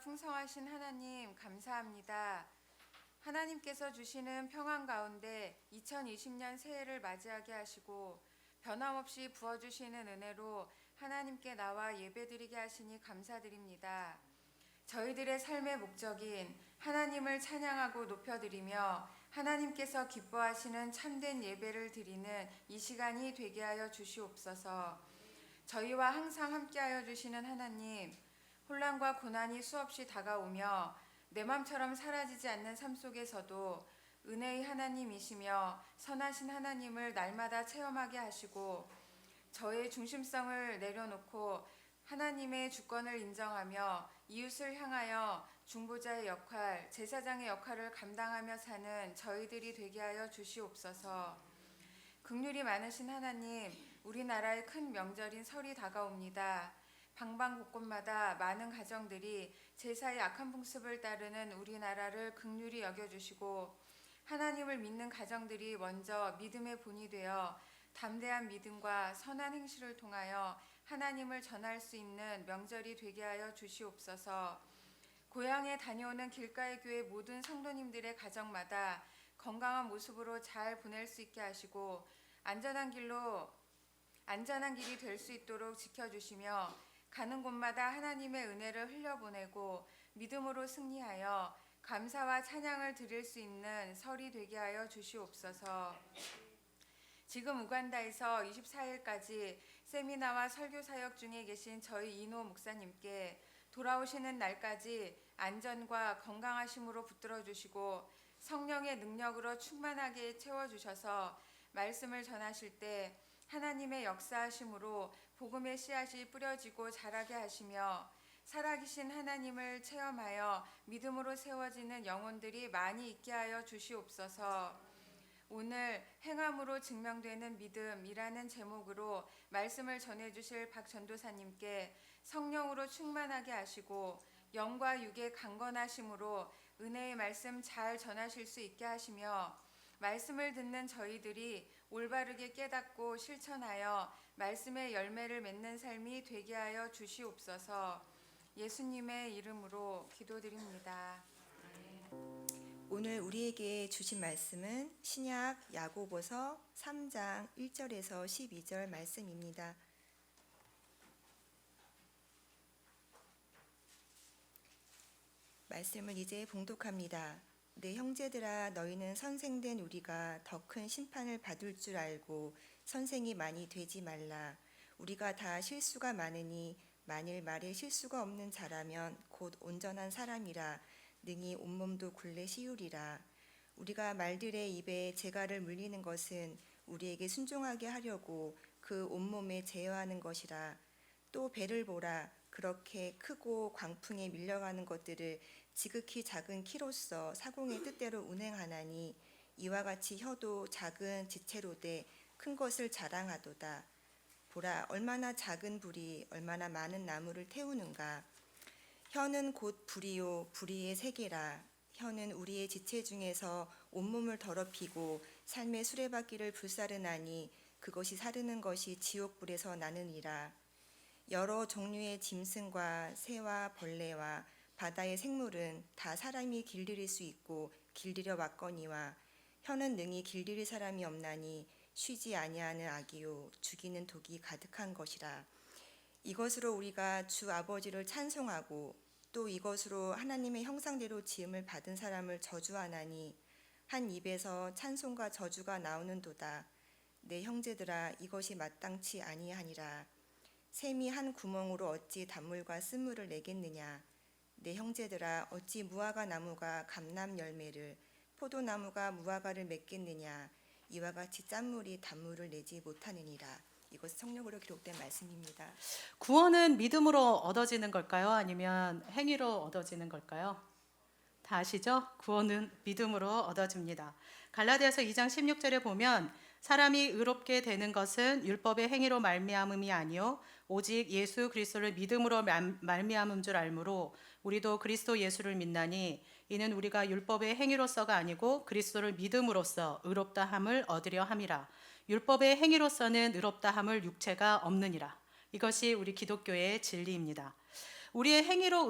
풍성하신 하나님 감사합니다. 하나님께서 주시는 평안 가운데 2020년 새해를 맞이하게 하시고 변함없이 부어주시는 은혜로 하나님께 나와 예배드리게 하시니 감사드립니다. 저희들의 삶의 목적인 하나님을 찬양하고 높여드리며 하나님께서 기뻐하시는 참된 예배를 드리는 이 시간이 되게 하여 주시옵소서. 저희와 항상 함께하여 주시는 하나님, 혼란과 고난이 수없이 다가오며 내 맘처럼 사라지지 않는 삶 속에서도 은혜의 하나님이시며 선하신 하나님을 날마다 체험하게 하시고 저의 중심성을 내려놓고 하나님의 주권을 인정하며 이웃을 향하여 중보자의 역할, 제사장의 역할을 감당하며 사는 저희들이 되게 하여 주시옵소서. 긍휼이 많으신 하나님, 우리나라의 큰 명절인 설이 다가옵니다. 방방곳곳마다 많은 가정들이 제사의 악한 풍습을 따르는 우리나라를 긍휼히 여겨주시고 하나님을 믿는 가정들이 먼저 믿음의 본이 되어 담대한 믿음과 선한 행실을 통하여 하나님을 전할 수 있는 명절이 되게 하여 주시옵소서. 고향에 다녀오는 길가의 교회 모든 성도님들의 가정마다 건강한 모습으로 잘 보낼 수 있게 하시고 안전한 길이 될 수 있도록 지켜주시며 가는 곳마다 하나님의 은혜를 흘려보내고 믿음으로 승리하여 감사와 찬양을 드릴 수 있는 설이 되게 하여 주시옵소서. 지금 우간다에서 24일까지 세미나와 설교 사역 중에 계신 저희 이노 목사님께 돌아오시는 날까지 안전과 건강하심으로 붙들어 주시고 성령의 능력으로 충만하게 채워주셔서 말씀을 전하실 때 하나님의 역사하심으로 복음의 씨앗이 뿌려지고 자라게 하시며 살아계신 하나님을 체험하여 믿음으로 세워지는 영혼들이 많이 있게 하여 주시옵소서. 오늘 행함으로 증명되는 믿음이라는 제목으로 말씀을 전해주실 박 전도사님께 성령으로 충만하게 하시고 영과 육의 강건하심으로 은혜의 말씀 잘 전하실 수 있게 하시며 말씀을 듣는 저희들이 올바르게 깨닫고 실천하여 말씀의 열매를 맺는 삶이 되게 하여 주시옵소서. 예수님의 이름으로 기도드립니다. 오늘 우리에게 주신 말씀은 신약 야고보서 3장 1절에서 12절 말씀입니다. 말씀을 이제 봉독합니다. 내 형제들아, 너희는 선생된 우리가 더 큰 심판을 받을 줄 알고 선생이 많이 되지 말라. 우리가 다 실수가 많으니 만일 말에 실수가 없는 자라면 곧 온전한 사람이라 능히 온몸도 굴레 씌우리라. 우리가 말들의 입에 재갈을 물리는 것은 우리에게 순종하게 하려고 그 온몸에 제어하는 것이라. 또 배를 보라. 그렇게 크고 광풍에 밀려가는 것들을 지극히 작은 키로서 사공의 뜻대로 운행하나니 이와 같이 혀도 작은 지체로 돼 큰 것을 자랑하도다. 보라, 얼마나 작은 불이 얼마나 많은 나무를 태우는가. 혀는 곧 불이요 불의의 세계라. 혀는 우리의 지체 중에서 온몸을 더럽히고 삶의 수레바퀴를 불사르나니 그것이 사르는 것이 지옥불에서 나느니라. 여러 종류의 짐승과 새와 벌레와 바다의 생물은 다 사람이 길들일 수 있고 길들여 왔거니와 혀는 능히 길들일 사람이 없나니 쉬지 아니하는 악이요 죽이는 독이 가득한 것이라. 이것으로 우리가 주 아버지를 찬송하고 또 이것으로 하나님의 형상대로 지음을 받은 사람을 저주하나니 한 입에서 찬송과 저주가 나오는도다. 내 형제들아, 이것이 마땅치 아니하니라. 샘이 한 구멍으로 어찌 단물과 쓴물을 내겠느냐. 내 형제들아, 어찌 무화과 나무가 감람 열매를 포도나무가 무화과를 맺겠느냐. 이와 같이 짠물이 단물을 내지 못하느니라. 이것은 성령으로 기록된 말씀입니다. 구원은 믿음으로 얻어지는 걸까요? 아니면 행위로 얻어지는 걸까요? 다 아시죠? 구원은 믿음으로 얻어집니다. 갈라디아서 2장 16절에 보면 사람이 의롭게 되는 것은 율법의 행위로 말미암음이 아니요 오직 예수 그리스도를 믿음으로 말미암은 줄 알므로 우리도 그리스도 예수를 믿나니 이는 우리가 율법의 행위로서가 아니고 그리스도를 믿음으로써 의롭다 함을 얻으려 함이라. 율법의 행위로서는 의롭다 함을 육체가 없느니라. 이것이 우리 기독교의 진리입니다. 우리의 행위로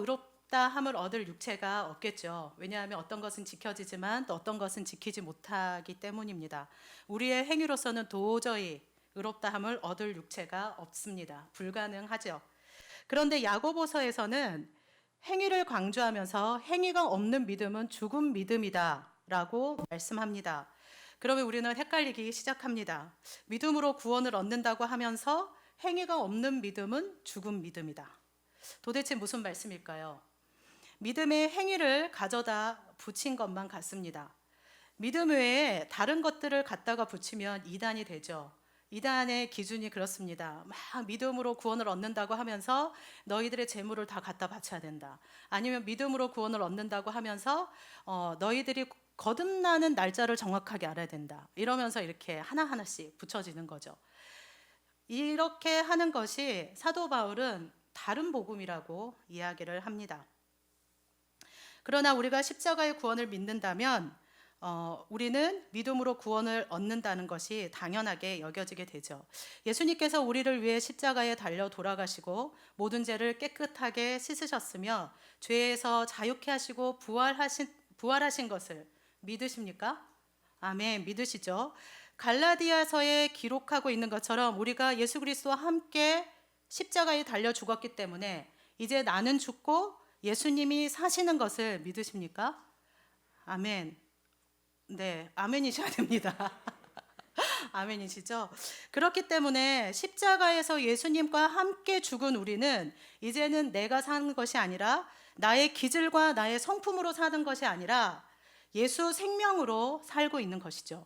의롭다 함을 얻을 육체가 없겠죠. 왜냐하면 어떤 것은 지켜지지만 또 어떤 것은 지키지 못하기 때문입니다. 우리의 행위로서는 도저히 의롭다 함을 얻을 육체가 없습니다. 불가능하죠. 그런데 야고보서에서는 행위를 강조하면서 행위가 없는 믿음은 죽은 믿음이다라고 말씀합니다. 그러면 우리는 헷갈리기 시작합니다. 믿음으로 구원을 얻는다고 하면서 행위가 없는 믿음은 죽은 믿음이다. 도대체 무슨 말씀일까요? 믿음의 행위를 가져다 붙인 것만 같습니다. 믿음 외에 다른 것들을 갖다가 붙이면 이단이 되죠. 이단의 기준이 그렇습니다. 막 믿음으로 구원을 얻는다고 하면서 너희들의 재물을 다 갖다 바쳐야 된다. 아니면 믿음으로 구원을 얻는다고 하면서 너희들이 거듭나는 날짜를 정확하게 알아야 된다. 이러면서 이렇게 하나하나씩 붙여지는 거죠. 이렇게 하는 것이 사도 바울은 다른 복음이라고 이야기를 합니다. 그러나 우리가 십자가의 구원을 믿는다면 우리는 믿음으로 구원을 얻는다는 것이 당연하게 여겨지게 되죠. 예수님께서 우리를 위해 십자가에 달려 돌아가시고 모든 죄를 깨끗하게 씻으셨으며 죄에서 자유케 하시고 부활하신 것을 믿으십니까? 아멘, 믿으시죠? 갈라디아서에 기록하고 있는 것처럼 우리가 예수 그리스도와 함께 십자가에 달려 죽었기 때문에 이제 나는 죽고 예수님이 사시는 것을 믿으십니까? 아멘. 네, 아멘이셔야 됩니다. 아멘이시죠? 그렇기 때문에 십자가에서 예수님과 함께 죽은 우리는 이제는 내가 사는 것이 아니라 나의 기질과 나의 성품으로 사는 것이 아니라 예수 생명으로 살고 있는 것이죠.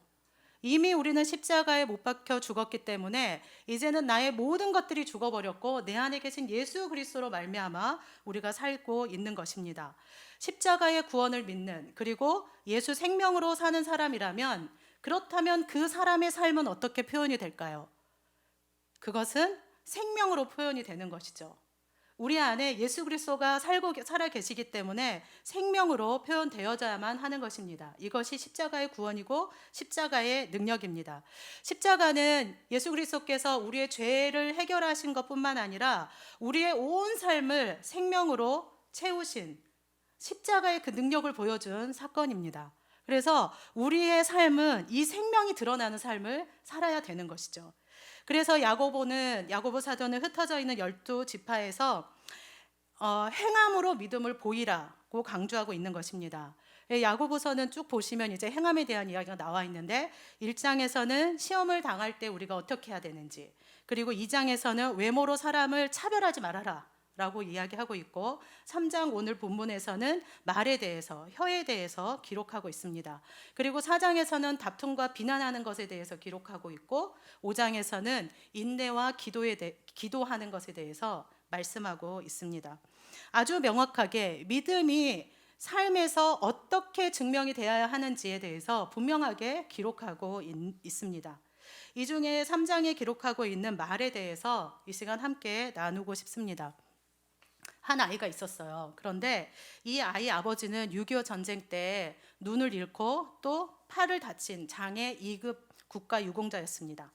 이미 우리는 십자가에 못 박혀 죽었기 때문에 이제는 나의 모든 것들이 죽어버렸고 내 안에 계신 예수 그리스도로 말미암아 우리가 살고 있는 것입니다. 십자가의 구원을 믿는 그리고 예수 생명으로 사는 사람이라면 그렇다면 그 사람의 삶은 어떻게 표현이 될까요? 그것은 생명으로 표현이 되는 것이죠. 우리 안에 예수 그리스도가 살아 계시기 때문에 생명으로 표현되어야만 하는 것입니다. 이것이 십자가의 구원이고 십자가의 능력입니다. 십자가는 예수 그리스도께서 우리의 죄를 해결하신 것뿐만 아니라 우리의 온 삶을 생명으로 채우신 십자가의 그 능력을 보여준 사건입니다. 그래서 우리의 삶은 이 생명이 드러나는 삶을 살아야 되는 것이죠. 그래서 야고보 사도는 흩어져 있는 12지파에서 행함으로 믿음을 보이라고 강조하고 있는 것입니다. 야고보서는 쭉 보시면 이제 행함에 대한 이야기가 나와 있는데 1장에서는 시험을 당할 때 우리가 어떻게 해야 되는지, 그리고 2장에서는 외모로 사람을 차별하지 말아라 라고 이야기하고 있고 3장 오늘 본문에서는 말에 대해서, 혀에 대해서 기록하고 있습니다. 그리고 4장에서는 다툼과 비난하는 것에 대해서 기록하고 있고 5장에서는 인내와 기도하는 것에 대해서 말씀하고 있습니다. 아주 명확하게 믿음이 삶에서 어떻게 증명이 되어야 하는지에 대해서 분명하게 기록하고 있습니다. 이 중에 3장에 기록하고 있는 말에 대해서 이 시간 함께 나누고 싶습니다. 한 아이가 있었어요. 그런데 이 아이 아버지는 6.25 전쟁 때 눈을 잃고 또 팔을 다친 장애 2급 국가 유공자였습니다.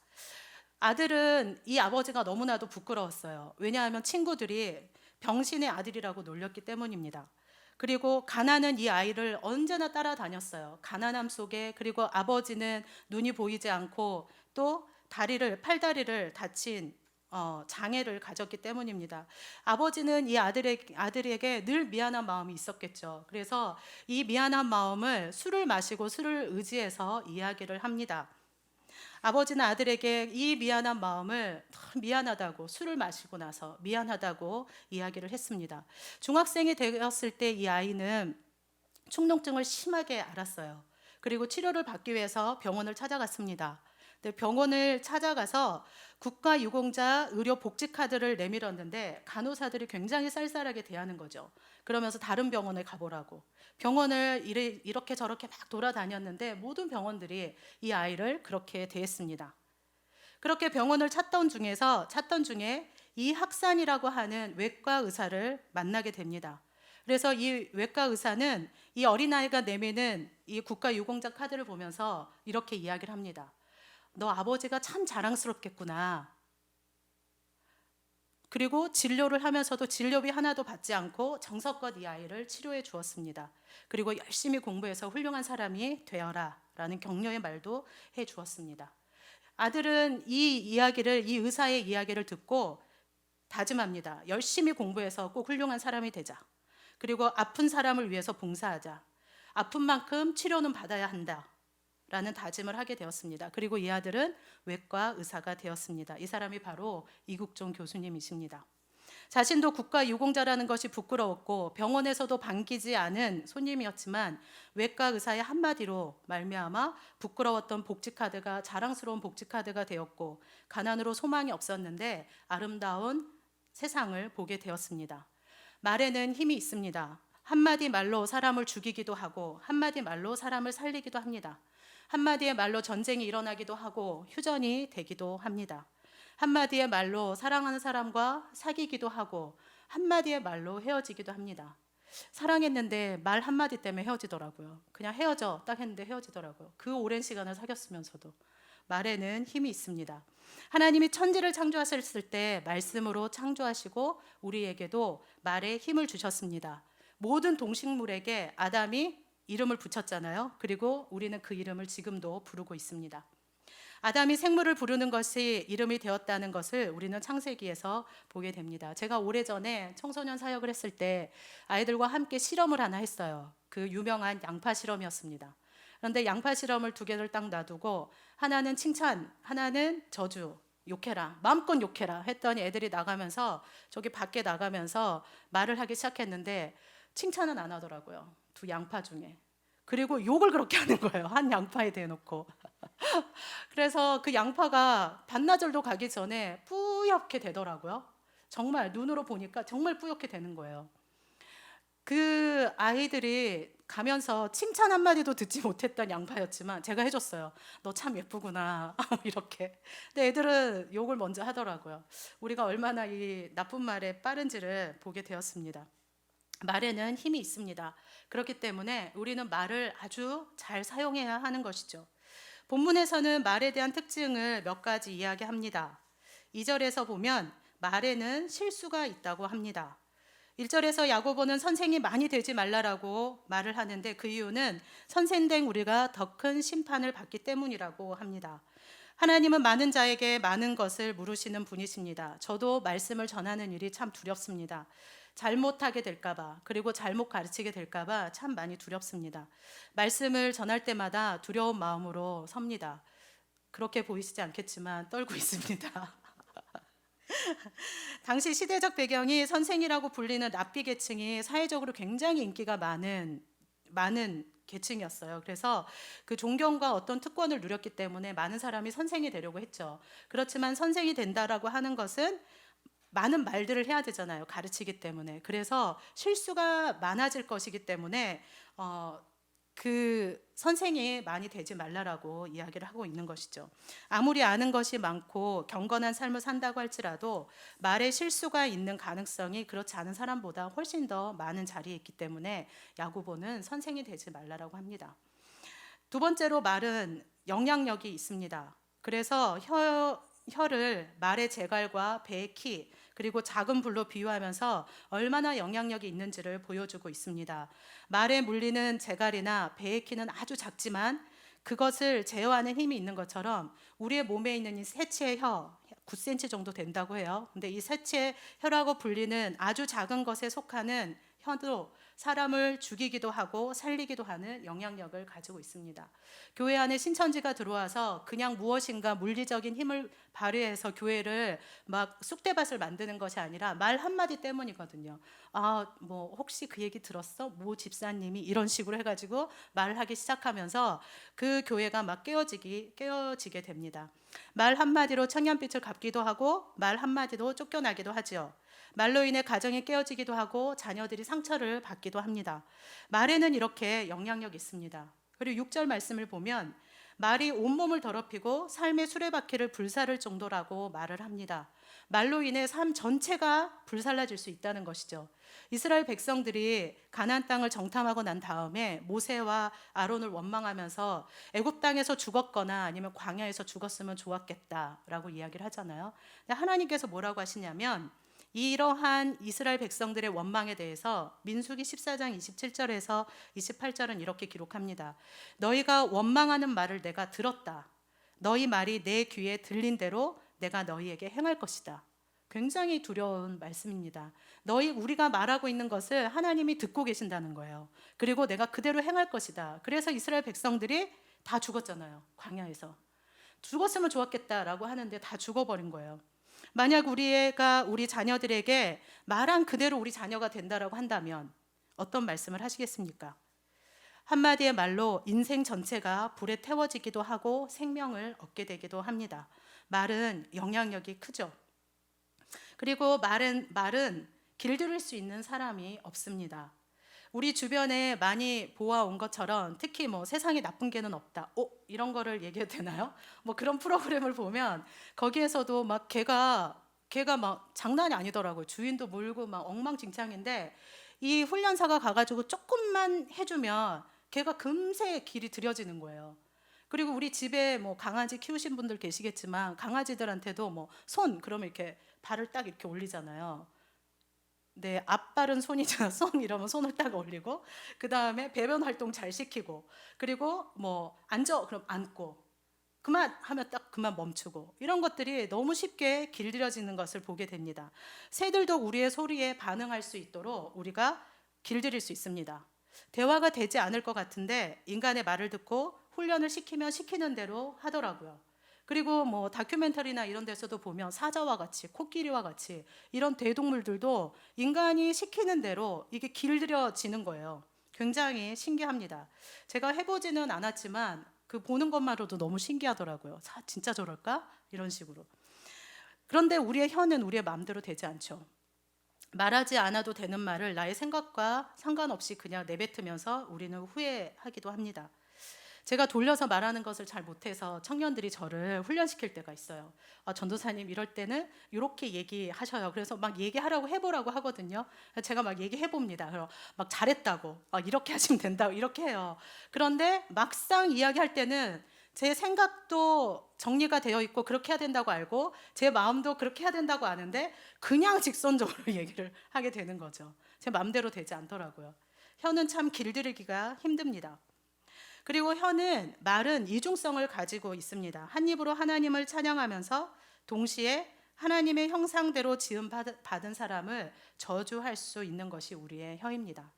아들은 이 아버지가 너무나도 부끄러웠어요. 왜냐하면 친구들이 병신의 아들이라고 놀렸기 때문입니다. 그리고 가난은 이 아이를 언제나 따라다녔어요. 가난함 속에, 그리고 아버지는 눈이 보이지 않고 또 팔다리를 다친 장애를 가졌기 때문입니다. 아버지는 이 아들에게 늘 미안한 마음이 있었겠죠. 그래서 이 미안한 마음을 술을 마시고 술을 의지해서 이야기를 합니다. 아버지는 아들에게 이 미안한 마음을 미안하다고, 술을 마시고 나서 미안하다고 이야기를 했습니다. 중학생이 되었을 때 이 아이는 충농증을 심하게 앓았어요. 그리고 치료를 받기 위해서 병원을 찾아갔습니다. 병원을 찾아가서 국가유공자 의료복지카드를 내밀었는데 간호사들이 굉장히 쌀쌀하게 대하는 거죠. 그러면서 다른 병원에 가보라고. 병원을 이렇게 저렇게 막 돌아다녔는데 모든 병원들이 이 아이를 그렇게 대했습니다. 그렇게 병원을 찾던 중에 이학산이라고 하는 외과 의사를 만나게 됩니다. 그래서 이 외과 의사는 이 어린아이가 내미는 이 국가유공자 카드를 보면서 이렇게 이야기를 합니다. 너 아버지가 참 자랑스럽겠구나. 그리고 진료를 하면서도 진료비 하나도 받지 않고 정성껏 이 아이를 치료해 주었습니다. 그리고 열심히 공부해서 훌륭한 사람이 되어라 라는 격려의 말도 해 주었습니다. 아들은 이 의사의 이야기를 듣고 다짐합니다. 열심히 공부해서 꼭 훌륭한 사람이 되자. 그리고 아픈 사람을 위해서 봉사하자. 아픈 만큼 치료는 받아야 한다. 라는 다짐을 하게 되었습니다. 그리고 이 아들은 외과 의사가 되었습니다. 이 사람이 바로 이국종 교수님이십니다. 자신도 국가 유공자라는 것이 부끄러웠고 병원에서도 반기지 않은 손님이었지만 외과 의사의 한마디로 말미암아 부끄러웠던 복지카드가 자랑스러운 복지카드가 되었고 가난으로 소망이 없었는데 아름다운 세상을 보게 되었습니다. 말에는 힘이 있습니다. 한마디 말로 사람을 죽이기도 하고 한마디 말로 사람을 살리기도 합니다. 한마디의 말로 전쟁이 일어나기도 하고 휴전이 되기도 합니다. 한마디의 말로 사랑하는 사람과 사귀기도 하고 한마디의 말로 헤어지기도 합니다. 사랑했는데 말 한마디 때문에 헤어지더라고요. 그냥 헤어져 딱 했는데 헤어지더라고요. 그 오랜 시간을 사귀었으면서도. 말에는 힘이 있습니다. 하나님이 천지를 창조하셨을 때 말씀으로 창조하시고 우리에게도 말에 힘을 주셨습니다. 모든 동식물에게 아담이 이름을 붙였잖아요. 그리고 우리는 그 이름을 지금도 부르고 있습니다. 아담이 생물을 부르는 것이 이름이 되었다는 것을 우리는 창세기에서 보게 됩니다. 제가 오래전에 청소년 사역을 했을 때 아이들과 함께 실험을 하나 했어요. 그 유명한 양파 실험이었습니다. 그런데 양파 실험을 두 개를 딱 놔두고 하나는 칭찬, 하나는 저주, 욕해라, 마음껏 욕해라 했더니 애들이 나가면서 저기 밖에 나가면서 말을 하기 시작했는데 칭찬은 안 하더라고요. 두 양파 중에. 그리고 욕을 그렇게 하는 거예요. 한 양파에 대놓고. 그래서 그 양파가 반나절도 가기 전에 뿌옇게 되더라고요. 정말 눈으로 보니까 정말 뿌옇게 되는 거예요. 그 아이들이 가면서 칭찬 한마디도 듣지 못했던 양파였지만 제가 해줬어요. 너 참 예쁘구나 이렇게. 근데 애들은 욕을 먼저 하더라고요. 우리가 얼마나 이 나쁜 말에 빠른지를 보게 되었습니다. 말에는 힘이 있습니다. 그렇기 때문에 우리는 말을 아주 잘 사용해야 하는 것이죠. 본문에서는 말에 대한 특징을 몇 가지 이야기합니다. 2절에서 보면 말에는 실수가 있다고 합니다. 1절에서 야고보는 선생이 많이 되지 말라라고 말을 하는데 그 이유는 선생된 우리가 더 큰 심판을 받기 때문이라고 합니다. 하나님은 많은 자에게 많은 것을 물으시는 분이십니다. 저도 말씀을 전하는 일이 참 두렵습니다. 잘못하게 될까봐, 그리고 잘못 가르치게 될까봐 참 많이 두렵습니다. 말씀을 전할 때마다 두려운 마음으로 섭니다. 그렇게 보이시지 않겠지만 떨고 있습니다. 당시 시대적 배경이 선생이라고 불리는 랍비 계층이 사회적으로 굉장히 인기가 많은 계층이었어요. 그래서 그 존경과 어떤 특권을 누렸기 때문에 많은 사람이 선생이 되려고 했죠. 그렇지만 선생이 된다라고 하는 것은 많은 말들을 해야 되잖아요. 가르치기 때문에. 그래서 실수가 많아질 것이기 때문에 그 선생이 많이 되지 말라라고 이야기를 하고 있는 것이죠. 아무리 아는 것이 많고 경건한 삶을 산다고 할지라도 말에 실수가 있는 가능성이 그렇지 않은 사람보다 훨씬 더 많은 자리에 있기 때문에 야고보는 선생이 되지 말라라고 합니다. 두 번째로 말은 영향력이 있습니다. 그래서 혀를 말의 재갈과 배의 키 그리고 작은 불로 비유하면서 얼마나 영향력이 있는지를 보여주고 있습니다. 말에 물리는 재갈이나 배의 키는 아주 작지만 그것을 제어하는 힘이 있는 것처럼 우리의 몸에 있는 이 새치의 혀 9cm 정도 된다고 해요. 근데 이 새치의 혀라고 불리는 아주 작은 것에 속하는 혀도 사람을 죽이기도 하고 살리기도 하는 영향력을 가지고 있습니다. 교회 안에 신천지가 들어와서 그냥 무엇인가 물리적인 힘을 발휘해서 교회를 막 쑥대밭을 만드는 것이 아니라 말 한마디 때문이거든요. 뭐 혹시 그 얘기 들었어? 모 집사님이 이런 식으로 해가지고 말을 하기 시작하면서 그 교회가 막 깨어지게 됩니다. 말 한마디로 천년빛을 갚기도 하고 말 한마디로 쫓겨나기도 하죠. 말로 인해 가정이 깨어지기도 하고 자녀들이 상처를 받기도 합니다. 말에는 이렇게 영향력이 있습니다. 그리고 6절 말씀을 보면 말이 온몸을 더럽히고 삶의 수레바퀴를 불사를 정도라고 말을 합니다. 말로 인해 삶 전체가 불살라질 수 있다는 것이죠. 이스라엘 백성들이 가나안 땅을 정탐하고 난 다음에 모세와 아론을 원망하면서 애굽 땅에서 죽었거나 아니면 광야에서 죽었으면 좋았겠다라고 이야기를 하잖아요. 근데 하나님께서 뭐라고 하시냐면 이러한 이스라엘 백성들의 원망에 대해서 민수기 14장 27절에서 28절은 이렇게 기록합니다. 너희가 원망하는 말을 내가 들었다. 너희 말이 내 귀에 들린 대로 내가 너희에게 행할 것이다. 굉장히 두려운 말씀입니다. 우리가 말하고 있는 것을 하나님이 듣고 계신다는 거예요. 그리고 내가 그대로 행할 것이다. 그래서 이스라엘 백성들이 다 죽었잖아요. 광야에서. 죽었으면 좋았겠다라고 하는데 다 죽어버린 거예요. 만약 우리 자녀들에게 말한 그대로 우리 자녀가 된다라고 한다면 어떤 말씀을 하시겠습니까? 한마디의 말로 인생 전체가 불에 태워지기도 하고 생명을 얻게 되기도 합니다. 말은 영향력이 크죠. 그리고 말은 길들일 수 있는 사람이 없습니다. 우리 주변에 많이 보아온 것처럼 특히 세상에 나쁜 개는 없다. 이런 거를 얘기해도 되나요? 그런 프로그램을 보면 거기에서도 막 개가 막 장난이 아니더라고요. 주인도 물고 막 엉망진창인데 이 훈련사가 가가지고 조금만 해주면 개가 금세 길이 들여지는 거예요. 그리고 우리 집에 강아지 키우신 분들 계시겠지만 강아지들한테도 그러면 이렇게 발을 딱 이렇게 올리잖아요. 네, 앞발은 손이잖아. 손 이러면 손을 딱 올리고 그 다음에 배변 활동 잘 시키고 그리고 앉아 그럼 앉고 그만 하면 딱 그만 멈추고 이런 것들이 너무 쉽게 길들여지는 것을 보게 됩니다. 새들도 우리의 소리에 반응할 수 있도록 우리가 길들일 수 있습니다. 대화가 되지 않을 것 같은데 인간의 말을 듣고 훈련을 시키면 시키는 대로 하더라고요. 그리고 다큐멘터리나 이런 데서도 보면 사자와 같이 코끼리와 같이 이런 대동물들도 인간이 시키는 대로 이게 길들여지는 거예요. 굉장히 신기합니다. 제가 해보지는 않았지만 그 보는 것만으로도 너무 신기하더라고요. 진짜 저럴까? 이런 식으로. 그런데 우리의 혀는 우리의 마음대로 되지 않죠. 말하지 않아도 되는 말을 나의 생각과 상관없이 그냥 내뱉으면서 우리는 후회하기도 합니다. 제가 돌려서 말하는 것을 잘 못해서 청년들이 저를 훈련시킬 때가 있어요. 전도사님 이럴 때는 이렇게 얘기하셔요. 그래서 막 얘기하라고 해보라고 하거든요. 제가 막 얘기해봅니다. 그럼 막 잘했다고 이렇게 하시면 된다고 이렇게 해요. 그런데 막상 이야기할 때는 제 생각도 정리가 되어 있고 그렇게 해야 된다고 알고 제 마음도 그렇게 해야 된다고 아는데 그냥 직선적으로 얘기를 하게 되는 거죠. 제 마음대로 되지 않더라고요. 혀는 참 길들이기가 힘듭니다. 그리고 말은 이중성을 가지고 있습니다. 한 입으로 하나님을 찬양하면서 동시에 하나님의 형상대로 지음받은 사람을 저주할 수 있는 것이 우리의 혀입니다.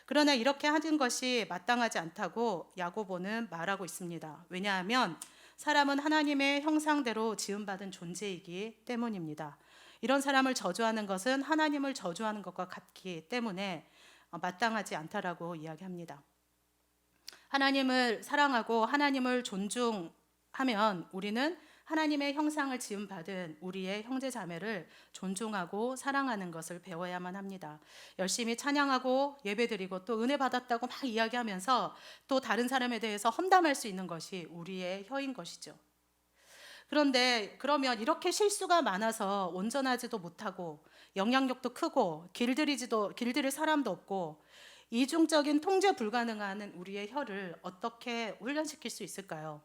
그러나 이렇게 하는 것이 마땅하지 않다고 야고보는 말하고 있습니다. 왜냐하면 사람은 하나님의 형상대로 지음받은 존재이기 때문입니다. 이런 사람을 저주하는 것은 하나님을 저주하는 것과 같기 때문에 마땅하지 않다라고 이야기합니다. 하나님을 사랑하고 하나님을 존중하면 우리는 하나님의 형상을 지음받은 우리의 형제 자매를 존중하고 사랑하는 것을 배워야만 합니다. 열심히 찬양하고 예배드리고 또 은혜 받았다고 막 이야기하면서 또 다른 사람에 대해서 험담할 수 있는 것이 우리의 혀인 것이죠. 그러면 이렇게 실수가 많아서 온전하지도 못하고 영향력도 크고 길들일 사람도 없고 이중적인 통제 불가능한 우리의 혀를 어떻게 훈련시킬 수 있을까요?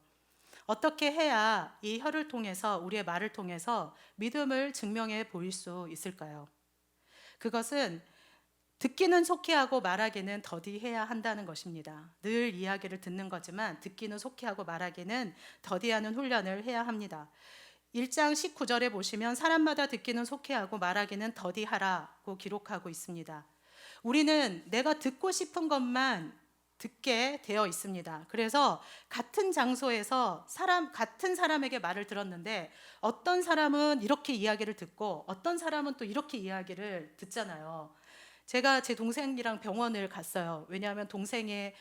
어떻게 해야 이 혀를 통해서 우리의 말을 통해서 믿음을 증명해 보일 수 있을까요? 그것은 듣기는 속히 하고 말하기는 더디해야 한다는 것입니다. 늘 이야기를 듣는 거지만 듣기는 속히 하고 말하기는 더디하는 훈련을 해야 합니다. 1장 19절에 보시면 사람마다 듣기는 속히 하고 말하기는 더디하라고 기록하고 있습니다. 우리는 내가 듣고 싶은 것만 듣게 되어 있습니다. 그래서 같은 장소에서 같은 사람에게 말을 들었는데 어떤 사람은 이렇게 이야기를 듣고 어떤 사람은 또 이렇게 이야기를 듣잖아요. 제가 제 동생이랑 병원을 갔어요. 왜냐하면 동생의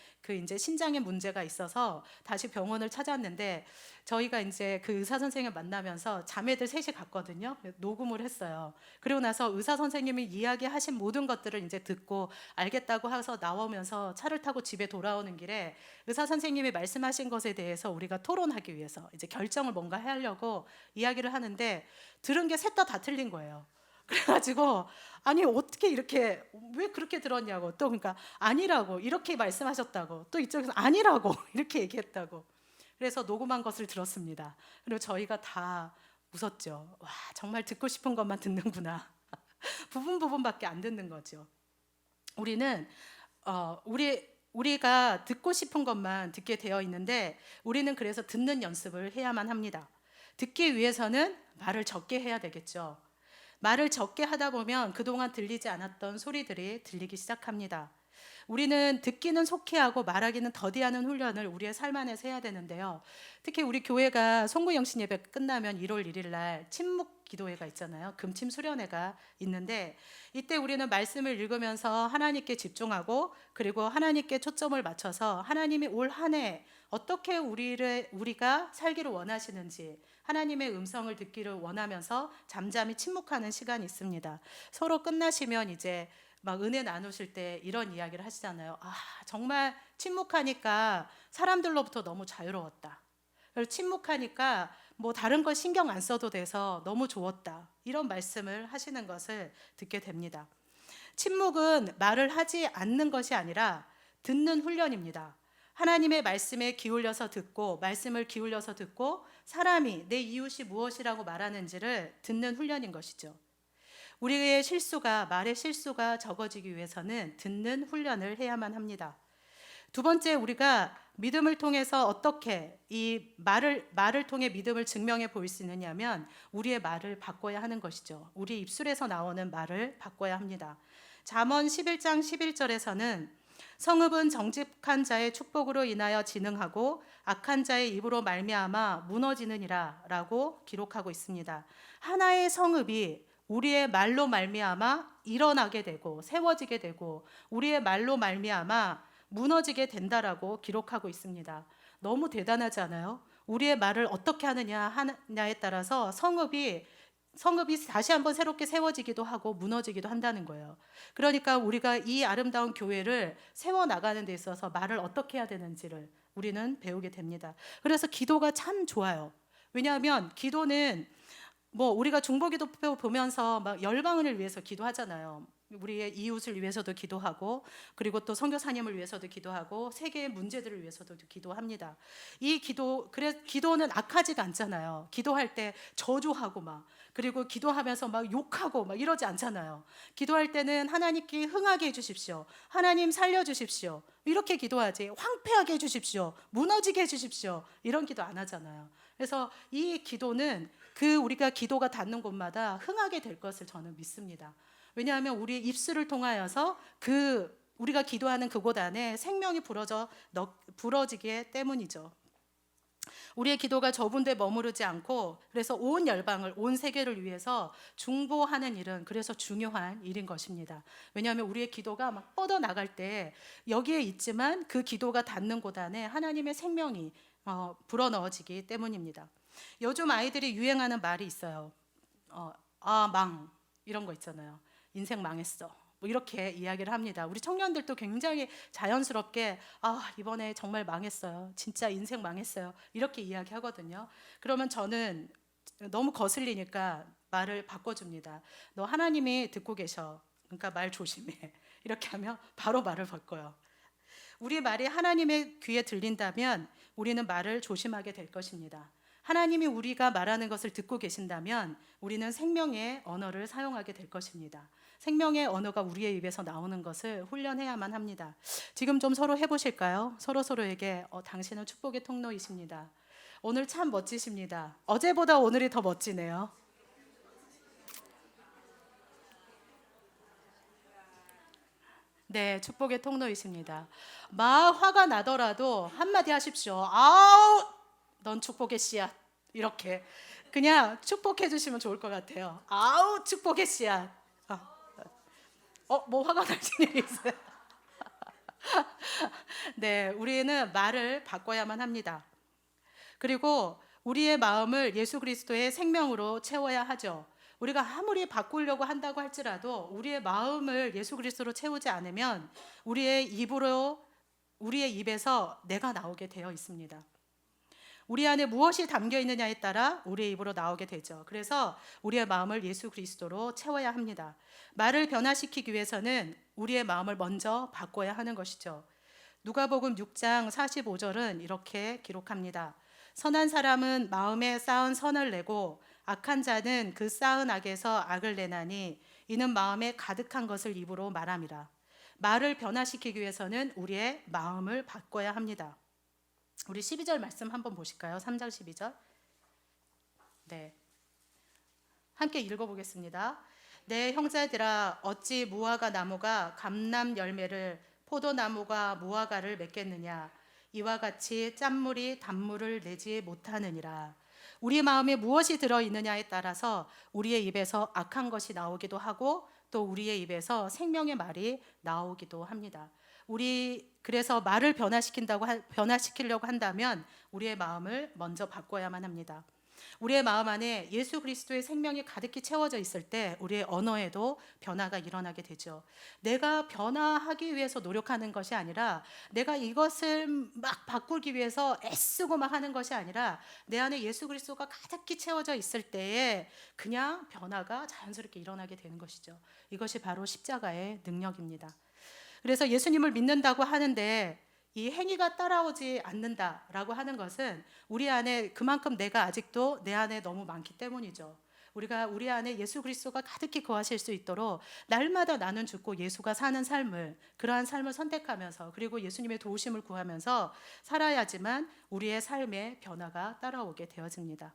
이제 신장에 문제가 있어서 다시 병원을 찾았는데 저희가 이제 그 의사 선생님을 만나면서 자매들 셋이 갔거든요. 녹음을 했어요. 그리고 나서 의사 선생님이 이야기하신 모든 것들을 이제 듣고 알겠다고 해서 나오면서 차를 타고 집에 돌아오는 길에 의사 선생님이 말씀하신 것에 대해서 우리가 토론하기 위해서 이제 결정을 뭔가 하려고 이야기를 하는데 들은 게 셋 다 틀린 거예요. 그래가지고 아니 어떻게 이렇게 왜 그렇게 들었냐고 또 그러니까 아니라고 이렇게 말씀하셨다고 또 이쪽에서 아니라고 이렇게 얘기했다고 그래서 녹음한 것을 들었습니다. 그리고 저희가 다 웃었죠. 와 정말 듣고 싶은 것만 듣는구나. 부분밖에 안 듣는 거죠. 우리는 우리가 듣고 싶은 것만 듣게 되어 있는데 우리는 그래서 듣는 연습을 해야만 합니다. 듣기 위해서는 말을 적게 해야 되겠죠. 말을 적게 하다 보면 그동안 들리지 않았던 소리들이 들리기 시작합니다. 우리는 듣기는 속히 하고 말하기는 더디하는 훈련을 우리의 삶 안에서 해야 되는데요. 특히 우리 교회가 송구영신 예배 끝나면 1월 1일 날 침묵 기도회가 있잖아요. 금침 수련회가 있는데 이때 우리는 말씀을 읽으면서 하나님께 집중하고 그리고 하나님께 초점을 맞춰서 하나님이 올 한 해 어떻게 우리가 살기를 원하시는지 하나님의 음성을 듣기를 원하면서 잠잠히 침묵하는 시간이 있습니다. 서로 끝나시면 이제 막 은혜 나누실 때 이런 이야기를 하시잖아요. 정말 침묵하니까 사람들로부터 너무 자유로웠다. 그리고 침묵하니까 뭐 다른 거 신경 안 써도 돼서 너무 좋았다. 이런 말씀을 하시는 것을 듣게 됩니다. 침묵은 말을 하지 않는 것이 아니라 듣는 훈련입니다. 하나님의 말씀에 기울여서 듣고 말씀을 기울여서 듣고 사람이 내 이웃이 무엇이라고 말하는지를 듣는 훈련인 것이죠. 우리의 말의 실수가 적어지기 위해서는 듣는 훈련을 해야만 합니다. 두 번째, 우리가 믿음을 통해서 어떻게 이 말을 통해 믿음을 증명해 보일 수 있느냐면 우리의 말을 바꿔야 하는 것이죠. 우리 입술에서 나오는 말을 바꿔야 합니다. 잠언 11장 11절에서는 성읍은 정직한 자의 축복으로 인하여 진흥하고 악한 자의 입으로 말미암아 무너지느니라 라고 기록하고 있습니다. 하나의 성읍이 우리의 말로 말미암아 일어나게 되고 세워지게 되고 우리의 말로 말미암아 무너지게 된다라고 기록하고 있습니다. 너무 대단하지 않아요? 우리의 말을 어떻게 하느냐에 따라서 성읍이 다시 한번 새롭게 세워지기도 하고 무너지기도 한다는 거예요. 그러니까 우리가 이 아름다운 교회를 세워나가는 데 있어서 말을 어떻게 해야 되는지를 우리는 배우게 됩니다. 그래서 기도가 참 좋아요. 왜냐하면 기도는 우리가 중보기도 보면서 막 열방을 위해서 기도하잖아요. 우리의 이웃을 위해서도 기도하고 그리고 또 선교사님을 위해서도 기도하고 세계의 문제들을 위해서도 기도합니다. 기도는 악하지가 않잖아요. 기도할 때 저주하고 그리고 기도하면서 욕하고 이러지 않잖아요. 기도할 때는 하나님께 흥하게 해주십시오. 하나님 살려주십시오. 이렇게 기도하지 황폐하게 해주십시오. 무너지게 해주십시오. 이런 기도 안 하잖아요. 그래서 이 기도는 우리가 기도가 닿는 곳마다 흥하게 될 것을 저는 믿습니다. 왜냐하면 우리 입술을 통하여서 우리가 기도하는 그곳 안에 생명이 불어지기 때문이죠. 우리의 기도가 좁은 데 머무르지 않고 그래서 온 열방을 온 세계를 위해서 중보하는 일은 그래서 중요한 일인 것입니다. 왜냐하면 우리의 기도가 뻗어나갈 때 여기에 있지만 그 기도가 닿는 곳 안에 하나님의 생명이 불어넣어지기 때문입니다. 요즘 아이들이 유행하는 말이 있어요. 이런 거 있잖아요. 인생 망했어. 이렇게 이야기를 합니다. 우리 청년들도 굉장히 자연스럽게 이번에 정말 망했어요. 진짜 인생 망했어요. 이렇게 이야기하거든요. 그러면 저는 너무 거슬리니까 말을 바꿔줍니다. 너 하나님이 듣고 계셔. 그러니까 말 조심해. 이렇게 하면 바로 말을 바꿔요. 우리 말이 하나님의 귀에 들린다면 우리는 말을 조심하게 될 것입니다. 하나님이 우리가 말하는 것을 듣고 계신다면 우리는 생명의 언어를 사용하게 될 것입니다. 생명의 언어가 우리의 입에서 나오는 것을 훈련해야만 합니다. 지금 좀 서로 해보실까요? 서로에게 당신은 축복의 통로이십니다. 오늘 참 멋지십니다. 어제보다 오늘이 더 멋지네요. 네, 축복의 통로이십니다. 막 화가 나더라도 한마디 하십시오. 아우, 넌 축복의 씨앗. 이렇게 그냥 축복해 주시면 좋을 것 같아요. 아우, 축복의 씨앗. 뭐 화가 나신 일이 있어요? 네, 우리는 말을 바꿔야만 합니다. 그리고 우리의 마음을 예수 그리스도의 생명으로 채워야 하죠. 우리가 아무리 바꾸려고 한다고 할지라도 우리의 마음을 예수 그리스도로 채우지 않으면 우리의 입에서 내가 나오게 되어 있습니다. 우리 안에 무엇이 담겨 있느냐에 따라 우리의 입으로 나오게 되죠. 그래서 우리의 마음을 예수 그리스도로 채워야 합니다. 말을 변화시키기 위해서는 우리의 마음을 먼저 바꿔야 하는 것이죠. 누가복음 6장 45절은 이렇게 기록합니다. 선한 사람은 마음에 쌓은 선을 내고 악한 자는 그 쌓은 악에서 악을 내나니 이는 마음에 가득한 것을 입으로 말함이라. 말을 변화시키기 위해서는 우리의 마음을 바꿔야 합니다. 우리 12절 말씀 한번 보실까요? 3장 12절. 네. 함께 읽어보겠습니다. 내 형제들아, 어찌 무화과 나무가 감람 열매를, 포도나무가 무화과를 맺겠느냐? 이와 같이 짠물이 단물을 내지 못하느니라. 우리 마음에 무엇이 들어있느냐에 따라서 우리의 입에서 악한 것이 나오기도 하고 또 우리의 입에서 생명의 말이 나오기도 합니다. 그래서 말을 변화시키려고 한다면 우리의 마음을 먼저 바꿔야만 합니다. 우리의 마음 안에 예수 그리스도의 생명이 가득히 채워져 있을 때 우리의 언어에도 변화가 일어나게 되죠. 내가 변화하기 위해서 노력하는 것이 아니라, 내가 이것을 막 바꾸기 위해서 애쓰고 막 하는 것이 아니라, 내 안에 예수 그리스도가 가득히 채워져 있을 때에 그냥 변화가 자연스럽게 일어나게 되는 것이죠. 이것이 바로 십자가의 능력입니다. 그래서 예수님을 믿는다고 하는데 이 행위가 따라오지 않는다라고 하는 것은 우리 안에 그만큼 내가 아직도 내 안에 너무 많기 때문이죠. 우리 안에 예수 그리스도가 가득히 거하실 수 있도록 날마다 나는 죽고 예수가 사는 삶을, 그러한 삶을 선택하면서, 그리고 예수님의 도우심을 구하면서 살아야지만 우리의 삶에 변화가 따라오게 되어집니다.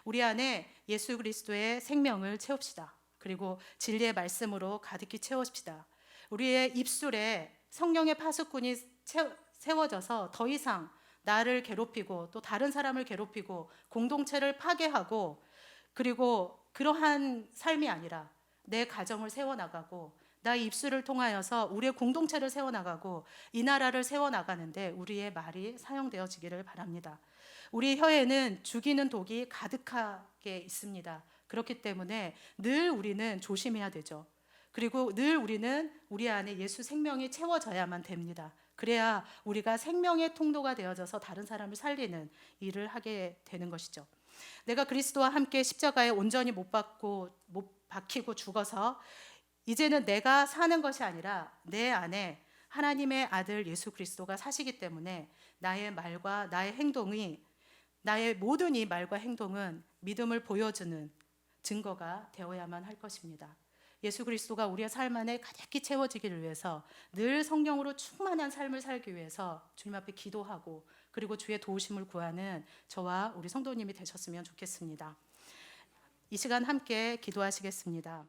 우리 안에 예수 그리스도의 생명을 채웁시다. 그리고 진리의 말씀으로 가득히 채웁시다. 우리의 입술에 성령의 파수꾼이 세워져서 더 이상 나를 괴롭히고 또 다른 사람을 괴롭히고 공동체를 파괴하고, 그리고 그러한 삶이 아니라 내 가정을 세워나가고 나의 입술을 통하여서 우리의 공동체를 세워나가고 이 나라를 세워나가는데 우리의 말이 사용되어지기를 바랍니다. 우리 혀에는 죽이는 독이 가득하게 있습니다. 그렇기 때문에 늘 우리는 조심해야 되죠. 그리고 늘 우리는 우리 안에 예수 생명이 채워져야만 됩니다. 그래야 우리가 생명의 통로가 되어져서 다른 사람을 살리는 일을 하게 되는 것이죠. 내가 그리스도와 함께 십자가에 온전히 못 박히고 죽어서 이제는 내가 사는 것이 아니라 내 안에 하나님의 아들 예수 그리스도가 사시기 때문에 나의 말과 나의 행동이, 나의 모든 이 말과 행동은 믿음을 보여주는 증거가 되어야만 할 것입니다. 예수 그리스도가 우리의 삶 안에 가득히 채워지기를 위해서 늘 성령으로 충만한 삶을 살기 위해서 주님 앞에 기도하고, 그리고 주의 도우심을 구하는 저와 우리 성도님이 되셨으면 좋겠습니다. 이 시간 함께 기도하시겠습니다.